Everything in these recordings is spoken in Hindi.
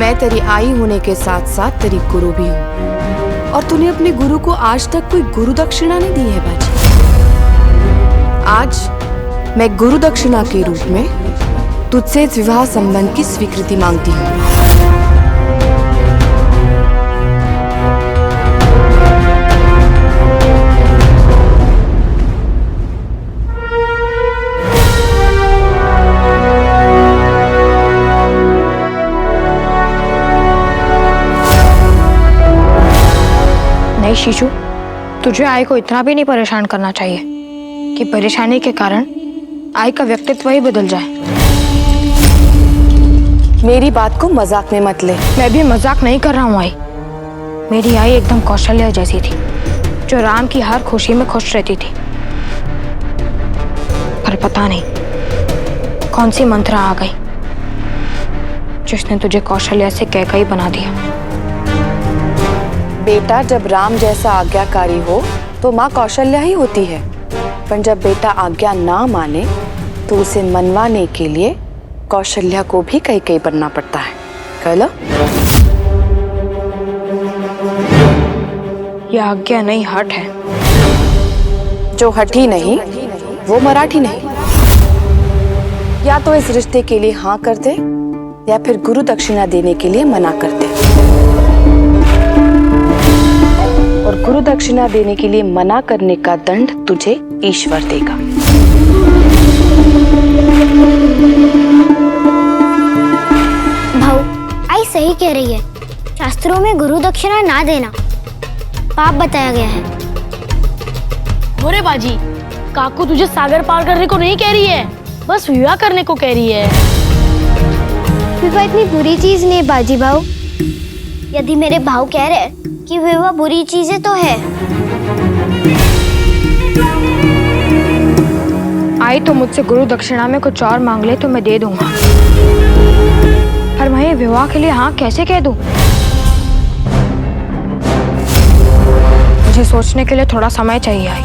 मैं तेरी आई होने के साथ साथ तेरी गुरु भी हूँ, और तूने अपने गुरु को आज तक कोई गुरु दक्षिणा नहीं दी है बाजी। आज मैं गुरु दक्षिणा के रूप में तुझसे इस विवाह संबंध की स्वीकृति मांगती हूँ। नहीं शीशु, तुझे आई को इतना भी नहीं परेशान करना चाहिए कि परेशानी के कारण आई का व्यक्तित्व ही बदल जाए। मेरी बात को मजाक में मत ले। मैं भी मजाक नहीं कर रहा हूँ आई। मेरी आई एकदम कौशल्या जैसी थी, जो राम की हर खुशी में खुश रहती थी। पर पता नहीं कौन सी मंत्रा आ गई जिसने तुझे कौशल्या से कैकई बना दिया। बेटा, जब राम जैसा आज्ञाकारी हो तो माँ कौशल्या ही होती है, पर जब बेटा आज्ञा ना माने तो उसे मनवाने के लिए कौशल्या को भी कैकई बनना पड़ता है। कह लो। ये आज्ञा नहीं, हट है। जो हठी नहीं वो मराठी नहीं। या तो इस रिश्ते के लिए हाँ कर दे या फिर गुरु दक्षिणा देने के लिए मना कर दे। और गुरु दक्षिणा देने के लिए मना करने का दंड तुझे ईश्वर देगा। भाऊ, आई सही कह रही है। शास्त्रों में गुरु दक्षिणा ना देना पाप बताया गया है। अरे बाजी, काकू तुझे सागर पार करने को नहीं कह रही है, बस विवाह करने को कह रही है। विवाह इतनी बुरी चीज नहीं है बाजी भाऊ। यदि मेरे भाव कह रहे कि विवाह बुरी चीज है तो है। आई तो मुझसे गुरु दक्षिणा में कुछ और मांग ले तो मैं दे दूंगा, पर मैं विवाह के लिए हाँ कैसे कह दूं? मुझे सोचने के लिए थोड़ा समय चाहिए आई।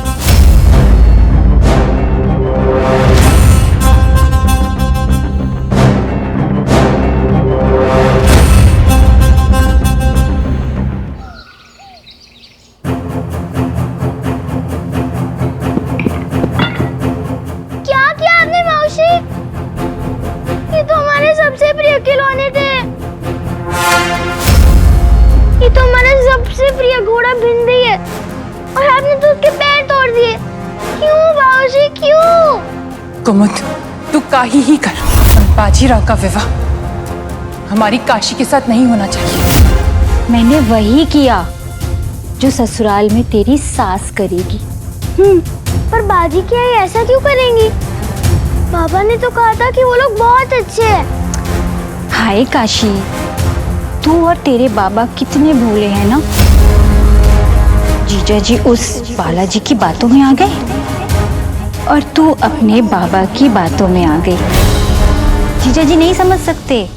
ये तो हमारे सबसे प्रिय खिलौने थे। ये तो हमारा सबसे प्रिय घोड़ा भिंडी है और आपने तो उसके पैर तोड़ दिए। क्यों बाबूजी, क्यों? कुमुद, तू काही ही कर, बाजीराव का विवाह हमारी काशी के साथ नहीं होना चाहिए। मैंने वही किया जो ससुराल में तेरी सास करेगी। पर बाजी क्या ये ऐसा क्यों करेंगी? बाबा ने तो कहा था कि वो लोग बहुत अच्छे हैं। हाय काशी, तू और तेरे बाबा कितने भोले हैं ना। जीजा जी उस बालाजी की बातों में आ गए और तू अपने बाबा की बातों में आ गई। जीजा जी नहीं समझ सकते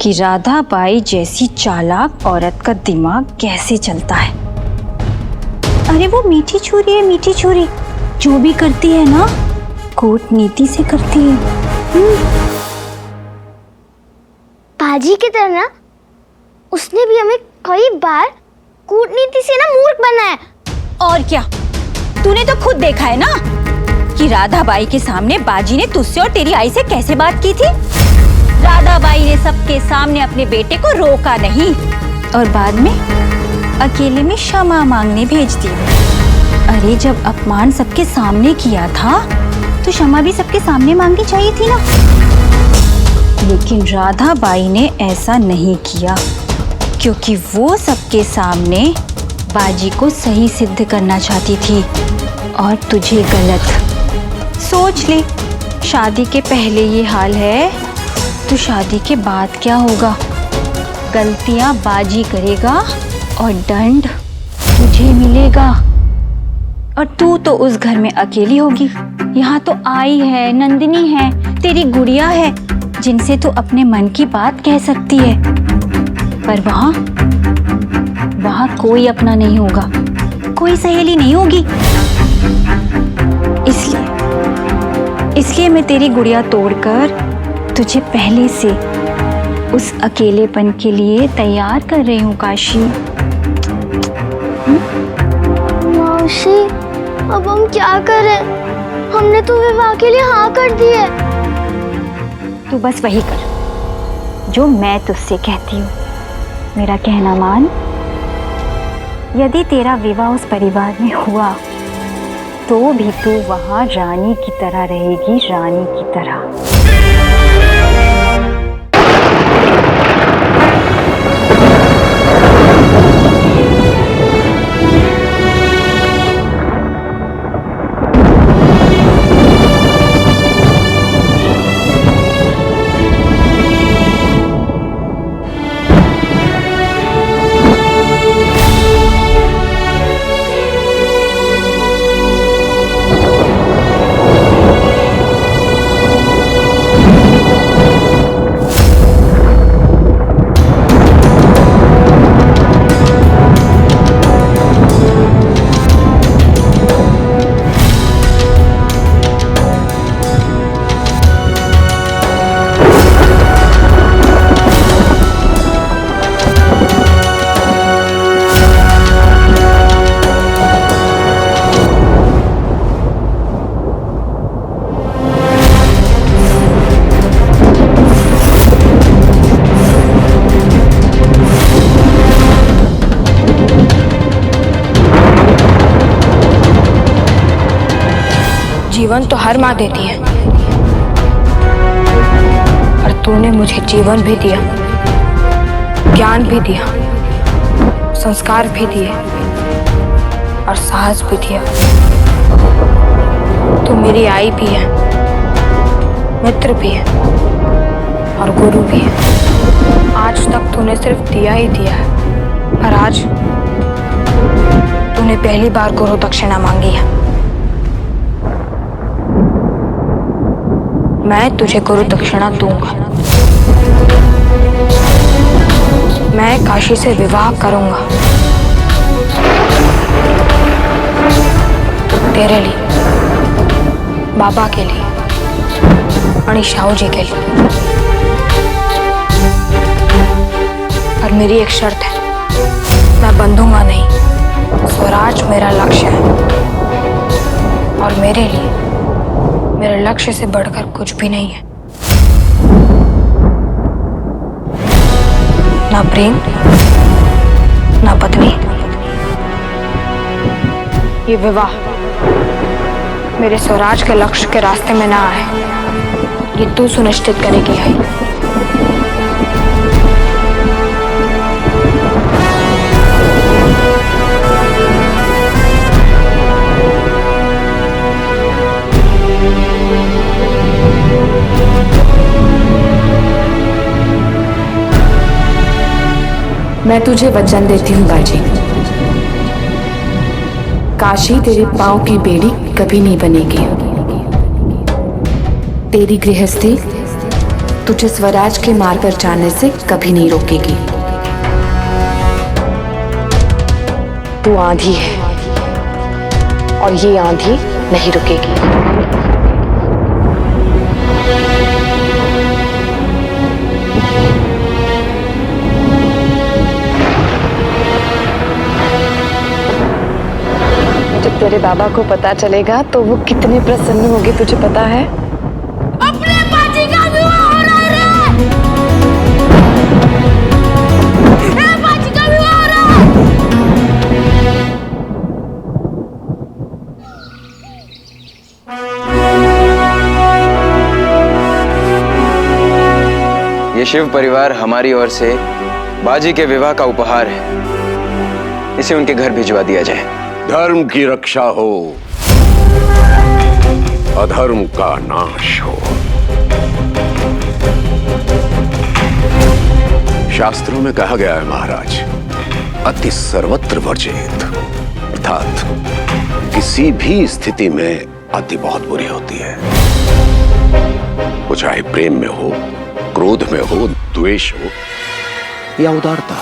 कि राधा बाई जैसी चालाक औरत का दिमाग कैसे चलता है। अरे वो मीठी छुरी है, मीठी छुरी। जो भी करती है ना कूटनीति से करती है। बाजी की तरह ना उसने भी हमें कई बार कूटनीति से ना मूर्ख बनाया। और क्या, तूने तो खुद देखा है ना कि राधा बाई के सामने बाजी ने तुझसे और तेरी आई से कैसे बात की थी। राधा बाई ने सबके सामने अपने बेटे को रोका नहीं और बाद में अकेले में क्षमा मांगने भेज दी। अरे जब अपमान सबके सामने किया था तो क्षमा भी सबके सामने मांगनी चाहिए थी ना। लेकिन राधा बाई ने ऐसा नहीं किया क्योंकि वो सबके सामने बाजी को सही सिद्ध करना चाहती थी और तुझे गलत। सोच ले, शादी के पहले ये हाल है तो शादी के बाद क्या होगा। गलतियां बाजी करेगा और दंड तुझे मिलेगा। और तू तो उस घर में अकेली होगी। यहाँ तो आई है, नंदिनी है, तेरी गुड़िया है, जिनसे तू अपने मन की बात कह सकती है। पर वहाँ कोई अपना नहीं होगा, कोई सहेली नहीं होगी। इसलिए मैं तेरी गुड़िया तोड़कर तुझे पहले से उस अकेलेपन के लिए तैयार कर रही हूँ काशी। मौसी, अब हम क्या करें? हमने तो विवाह के लिए हाँ कर दी है। तू बस वही कर जो मैं तुझसे कहती हूँ। मेरा कहना मान। यदि तेरा विवाह उस परिवार में हुआ तो भी तू वहां रानी की तरह रहेगी, रानी की तरह। जीवन तो हर माँ देती है, और तूने मुझे जीवन भी दिया, ज्ञान भी दिया, संस्कार भी दिए और साहस भी दिया। तू मेरी आई भी है, मित्र भी है और गुरु भी है। आज तक तूने सिर्फ दिया ही दिया है, पर आज तूने पहली बार गुरु दक्षिणा मांगी है। मैं तुझे गुरु दक्षिणा दूंगा। मैं काशी से विवाह करूंगा, तेरे लिए, बाबा के लिए, अणिशाऊ जी के लिए। पर मेरी एक शर्त है, मैं बंधूंगा नहीं। स्वराज मेरा लक्ष्य है और मेरे लिए मेरे लक्ष्य से बढ़कर कुछ भी नहीं है। ना प्रेम, ना पत्नी। ये विवाह मेरे स्वराज के लक्ष्य के रास्ते में ना आए, ये तू सुनिश्चित करेगी है। मैं तुझे वचन देती हूँ बाजी, काशी तेरे पांव की बेड़ी कभी नहीं बनेगी। तेरी गृहस्थी तुझे स्वराज के मार्ग पर जाने से कभी नहीं रोकेगी। तू आंधी है और ये आंधी नहीं रुकेगी। जब तेरे बाबा को पता चलेगा तो वो कितने प्रसन्न होंगे तुझे पता है? अपने बाजी का विवाह हो रहा है। बाजी का विवाह हो रहा है। ये शिव परिवार हमारी ओर से बाजी के विवाह का उपहार है। इसे उनके घर भिजवा दिया जाए। धर्म की रक्षा हो, अधर्म का नाश हो। शास्त्रों में कहा गया है महाराज, अति सर्वत्र वर्जित, अर्थात किसी भी स्थिति में अति बहुत बुरी होती है। वो चाहे प्रेम में हो, क्रोध में हो, द्वेष हो या उदारता।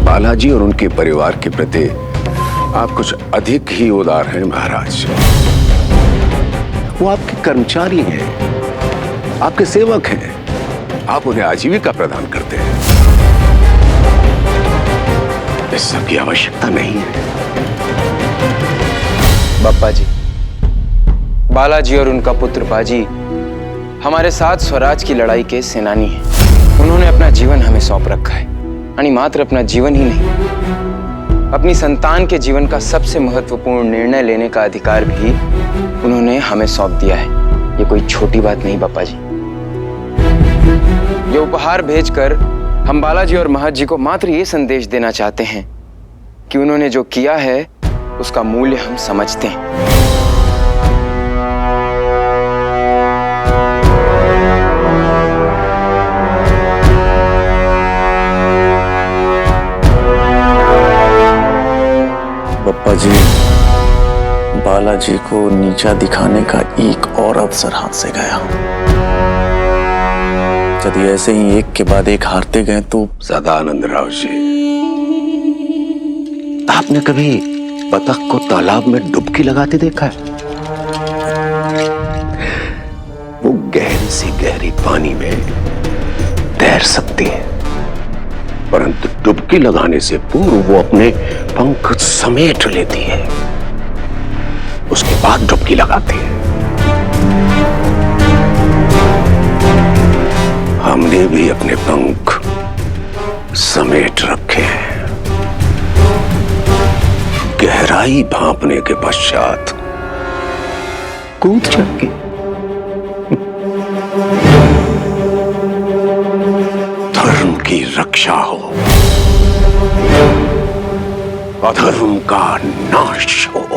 बालाजी और उनके परिवार के प्रति आप कुछ अधिक ही उदार हैं महाराज। वो आपके कर्मचारी हैं, आपके सेवक हैं, आप उन्हें आजीविका प्रदान करते हैं। इस सब की आवश्यकता नहीं है। बापा जी, बालाजी और उनका पुत्र बाजी हमारे साथ स्वराज की लड़ाई के सेनानी हैं। उन्होंने अपना जीवन हमें सौंप रखा है। यानी मात्र अपना जीवन ही नहीं, अपनी संतान के जीवन का सबसे महत्वपूर्ण निर्णय लेने का अधिकार भी उन्होंने हमें सौंप दिया है। ये कोई छोटी बात नहीं बापा जी। ये उपहार भेजकर हम बालाजी और महत जी को मात्र ये संदेश देना चाहते हैं कि उन्होंने जो किया है उसका मूल्य हम समझते हैं। पप्पा जी, बालाजी को नीचा दिखाने का एक और अवसर हाथ से गया। यदि ऐसे ही एक के बाद एक हारते गए तो। सदानंद राव जी, आपने कभी बतख को तालाब में डुबकी लगाते देखा है? वो गहरी से गहरी पानी में तैर सकती है, परंतु डुबकी लगाने से पूर्व वो अपने पंख समेट लेती है, उसके बाद डुबकी लगाती है। हमने भी अपने पंख समेट रखे हैं। गहराई भांपने के पश्चात कूद जाएंगे। धर्म की रक्षा हो, अधर्म का नाश हो।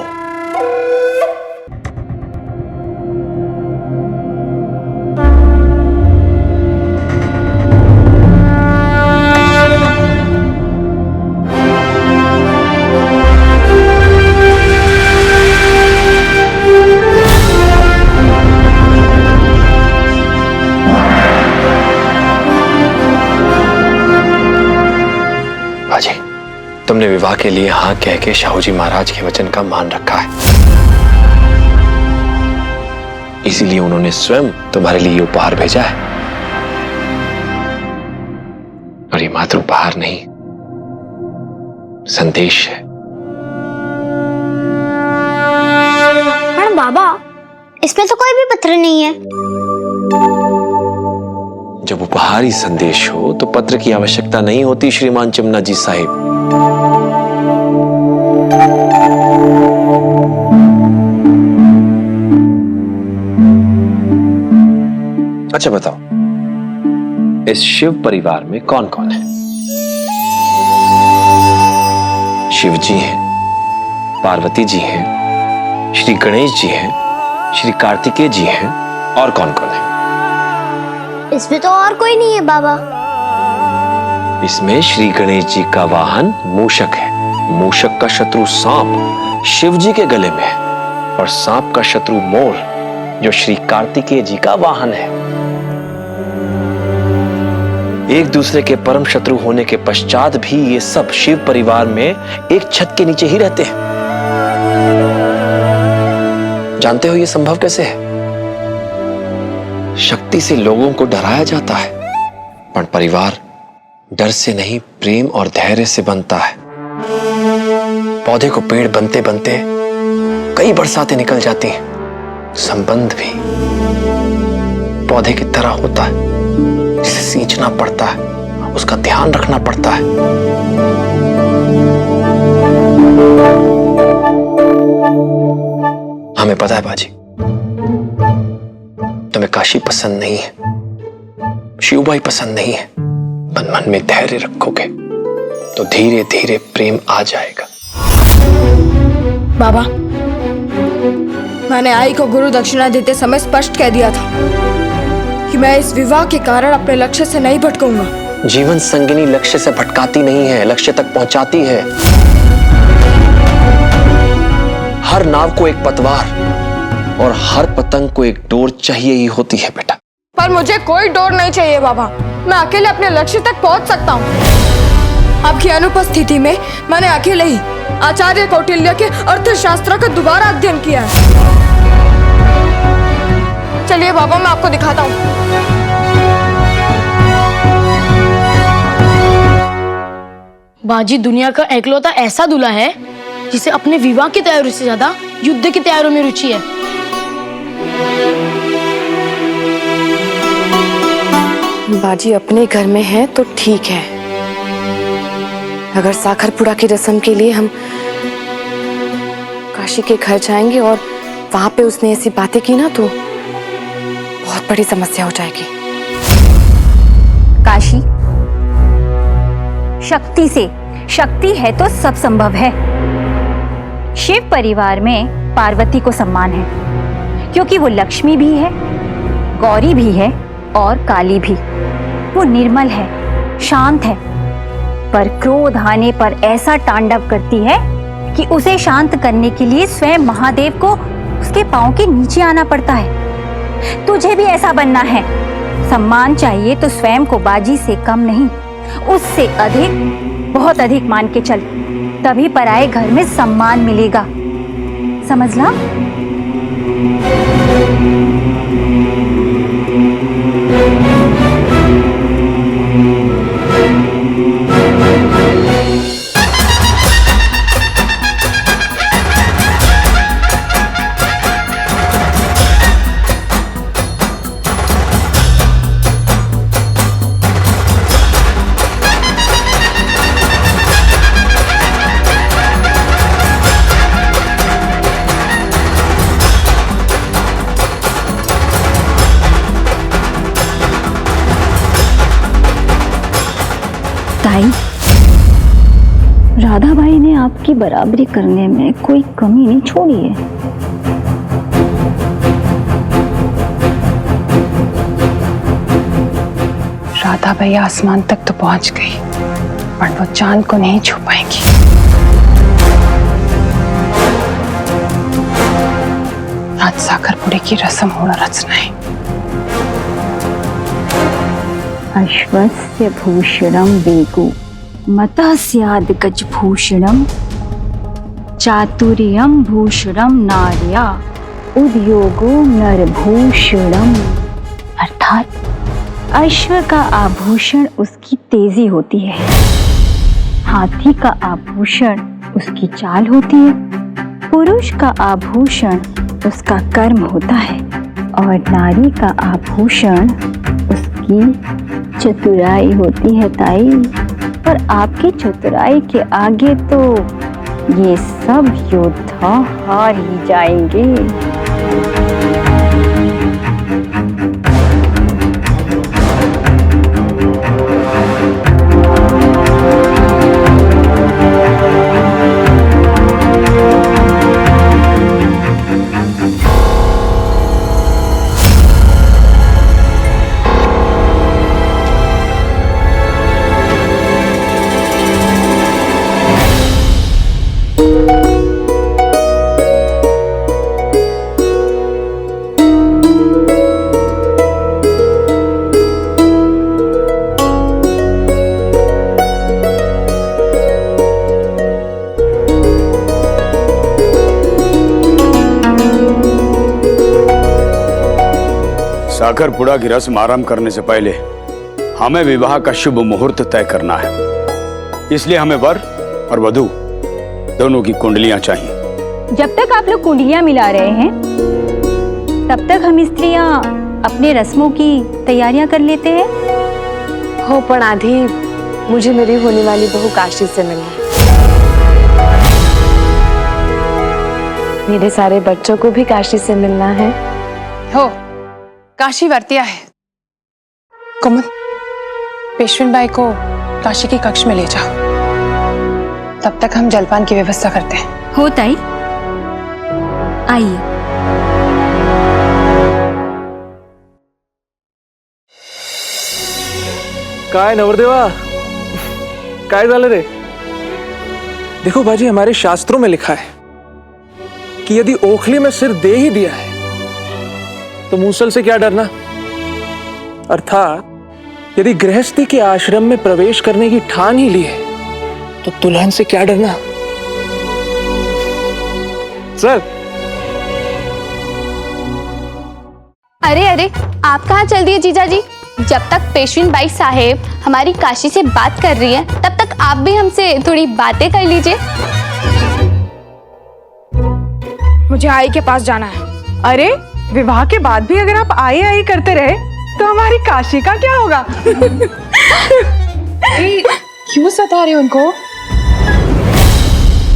तुमने विवाह के लिए हाँ कह के शाहू जी महाराज के वचन का मान रखा है, इसीलिए उन्होंने स्वयं तुम्हारे लिए उपहार भेजा है। और ये मात्र उपहार नहीं, संदेश है। पर बाबा, इसमें तो कोई भी पत्र नहीं है। जब उपहार ही संदेश हो तो पत्र की आवश्यकता नहीं होती श्रीमान चिमना जी साहिब। अच्छा बताओ, इस शिव परिवार में कौन कौन है? शिव जी हैं, पार्वती जी हैं, श्री गणेश जी हैं, श्री कार्तिकेय जी हैं, और कौन कौन है? इसमें तो और कोई नहीं है बाबा। इसमें श्री गणेश जी का वाहन मूषक है। मूषक का शत्रु सांप शिव जी के गले में है, और सांप का शत्रु मोर जो श्री कार्तिकेय जी का वाहन है। एक दूसरे के परम शत्रु होने के पश्चात भी ये सब शिव परिवार में एक छत के नीचे ही रहते हैं। जानते हो ये संभव कैसे है? शक्ति से लोगों को डराया जाता है, पर परिवार डर से नहीं प्रेम और धैर्य से बनता है। पौधे को पेड़ बनते बनते कई बरसातें निकल जाती हैं, संबंध भी पौधे की तरह होता है, जिसे सींचना पड़ता है, उसका ध्यान रखना पड़ता है। हमें पता है बाजी, तुम्हें काशी पसंद नहीं है, शिवबाई पसंद नहीं है। मन मन में धैर्य रखोगे तो धीरे धीरे प्रेम आ जाएगा। बाबा, मैंने आई को गुरु दक्षिणा देते समय स्पष्ट कह दिया था कि मैं इस विवाह के कारण अपने लक्ष्य से नहीं भटकूंगा। जीवन संगिनी लक्ष्य से भटकाती नहीं है, लक्ष्य तक पहुंचाती है। हर नाव को एक पतवार और हर पतंग को एक डोर चाहिए ही होती है बेटा। पर मुझे कोई डोर नहीं चाहिए बाबा, मैं अकेले अपने लक्ष्य तक पहुंच सकता हूँ। आपकी अनुपस्थिति में मैंने अकेले ही आचार्य कौटिल्य के अर्थशास्त्र का दोबारा अध्ययन किया है। चलिए बाबा, मैं आपको दिखाता हूँ। बाजी दुनिया का एकलौता ऐसा दूल्हा है जिसे अपने विवाह की तैयारी से ज्यादा युद्ध की तैयारियों में रुचि है। बाजी अपने घर में है तो ठीक है, अगर साखरपुड़ा की रस्म के लिए हम काशी के घर जाएंगे और वहां पे उसने ऐसी बातें की ना तो बहुत बड़ी समस्या हो जाएगी। काशी, शक्ति से, शक्ति है तो सब संभव है। शिव परिवार में पार्वती को सम्मान है क्योंकि वो लक्ष्मी भी है, गौरी भी है और काली भी। वो निर्मल है, शांत है, पर क्रोध आने पर ऐसा तांडव करती है कि उसे शांत करने के लिए स्वयं महादेव को उसके पांव के नीचे आना पड़ता है। तुझे भी ऐसा बनना है। सम्मान चाहिए तो स्वयं को बाजी से कम नहीं, उससे अधिक, बहुत अधिक मान के चल, तभी पराए घर में सम्मान मिलेगा। समझला? ताई, राधाबाई ने आपकी बराबरी करने में कोई कमी नहीं छोड़ी है। राधाबाई आसमान तक तो पहुंच गई, पर वो चांद को नहीं छू पाएंगी। आज साखरपुड़े की रस्म होना रचना है। अश्वस्य भूषणम वेगो मतः स्याद् गजभूषणम चातुर्यम भूषणम नार्या उद्योगो नरभूषणम। अर्थात अश्व का आभूषण उसकी तेजी होती है, हाथी का आभूषण उसकी चाल होती है, पुरुष का आभूषण उसका कर्म होता है और नारी का आभूषण उसकी चतुराई होती है ताई। पर आपकी चतुराई के आगे तो ये सब योद्धा हार ही जाएंगे। साखरपुड़ा की रस्म आरंभ करने से पहले हमें विवाह का शुभ मुहूर्त तय करना है, इसलिए हमें वर और वधू दोनों की कुंडलियां चाहिए। जब तक आप लोग कुंडलियां मिला रहे हैं तब तक हम स्त्रियां अपने रस्मों की तैयारियां कर लेते हैं। हो पर आधी मुझे मेरी होने वाली बहू काशी से मिलना है। मेरे सारे बच्चों को भी काशी से मिलना है। हो, काशी वर्तिया है। कुमुद, पेशवन बाई को काशी के कक्ष में ले जाओ, तब तक हम जलपान की व्यवस्था करते हैं। हो ताई, आइए। काय नवरदेवा, काय झालं रे? देखो बाजी, हमारे शास्त्रों में लिखा है कि यदि ओखली में सिर दे ही दिया है तो मूसल से क्या डरना। अर्थात यदि गृहस्थी के आश्रम में प्रवेश करने की ठान ही ली है तो दुल्हन से क्या डरना। चल। अरे अरे, आप कहाँ चल दिए जीजा जी? जब तक पेशवेन बाई साहेब हमारी काशी से बात कर रही है तब तक आप भी हमसे थोड़ी बातें कर लीजिए। मुझे आई के पास जाना है। अरे विवाह के बाद भी अगर आप आई आई करते रहे तो हमारी काशी का क्या होगा? क्यों सता रहे उनको?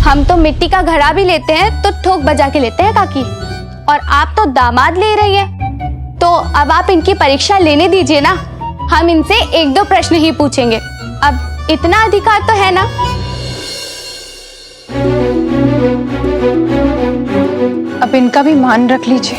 हम तो मिट्टी का घड़ा भी लेते हैं तो ठोक बजा के लेते हैं काकी, और आप तो दामाद ले रही हैं, तो अब आप इनकी परीक्षा लेने दीजिए ना। हम इनसे 1-2 प्रश्न ही पूछेंगे, अब इतना अधिकार तो है ना। अब इनका भी मान रख लीजिए।